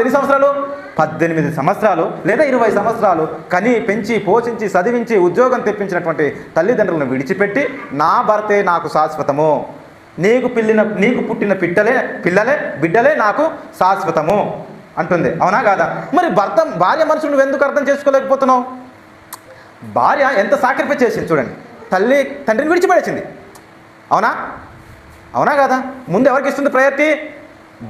ఎన్ని సంవత్సరాలు? 18 సంవత్సరాలు లేదా 20 సంవత్సరాలు కని పెంచి పోషించి చదివించి ఉద్యోగం తెప్పించినటువంటి తల్లిదండ్రులను విడిచిపెట్టి నా భర్తే నాకు శాశ్వతము, నీకు పుట్టిన బిడ్డలే నాకు శాశ్వతము అంటుంది. అవునా కాదా? మరి భార్య మనసును నువ్వు ఎందుకు అర్థం చేసుకోలేకపోతున్నావు? భార్య ఎంత సాక్రిఫైస్ చేసింది చూడండి. తండ్రిని విడిచిపడేసింది. అవునా కాదా? ముందు ఎవరికి ఇస్తుంది ప్రయారిటీ?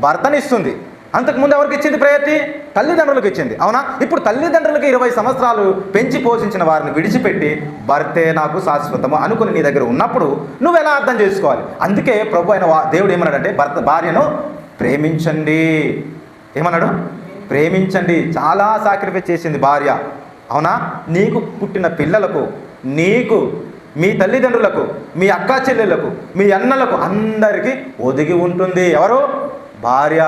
భర్తని ఇస్తుంది. అంతకుముందు ఎవరికి ఇచ్చింది ప్రయారిటీ? తల్లిదండ్రులకు ఇచ్చింది. అవునా? ఇప్పుడు తల్లిదండ్రులకి 20 సంవత్సరాలు పెంచి పోషించిన వారిని విడిచిపెట్టి భర్తే నాకు శాశ్వతము అనుకుని నీ దగ్గర ఉన్నప్పుడు నువ్వు ఎలా అర్థం చేసుకోవాలి? అందుకే ప్రభు అయిన దేవుడు ఏమన్నాడంటే భార్యను ప్రేమించండి. ఏమన్నాడు? ప్రేమించండి. చాలా సాక్రిఫైస్ చేసింది భార్య. అవునా? నీకు పుట్టిన పిల్లలకు, మీ తల్లిదండ్రులకు, మీ అక్కా చెల్లెళ్ళకు, మీ అన్నలకు అందరికీ ఒదిగి ఉంటుంది. ఎవరు? భార్య.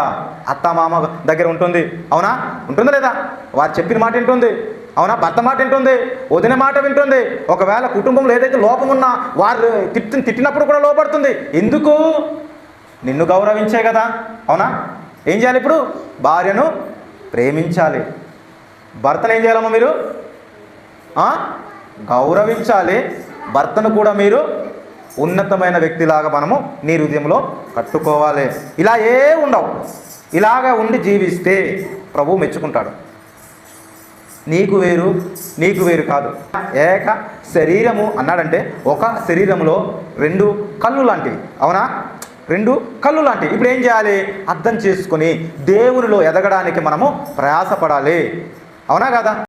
అత్తమామ దగ్గర ఉంటుంది. అవునా? ఉంటుందా లేదా? వారు చెప్పిన మాట వింటుంది. అవునా? భర్త మాట వింటుంది, వదిన మాట వింటుంది. ఒకవేళ కుటుంబంలో ఏదైతే లోపం ఉన్నా వారు తిట్టినప్పుడు కూడా లోపడుతుంది. ఎందుకు? నిన్ను గౌరవించే కదా. అవునా? ఏం చేయాలి ఇప్పుడు? భార్యను ప్రేమించాలి. భర్తను ఏం చేయాలమ్మా మీరు? గౌరవించాలి. భర్తను కూడా మీరు ఉన్నతమైన వ్యక్తిలాగా మనము నీ హృదయంలో కట్టుకోవాలి. ఇలా ఉండవు. ఇలాగా ఉండి జీవిస్తే ప్రభువు మెచ్చుకుంటాడు. నీకు వేరు కాదు, ఏక శరీరము అన్నాడంటే ఒక శరీరంలో 2 కళ్ళు లాంటివి. అవునా? 2 కళ్ళు లాంటివి. ఇప్పుడు ఏం చేయాలి? అర్థం చేసుకొని దేవునిలో ఎదగడానికి మనము ప్రయాసపడాలి. అవునా కదా?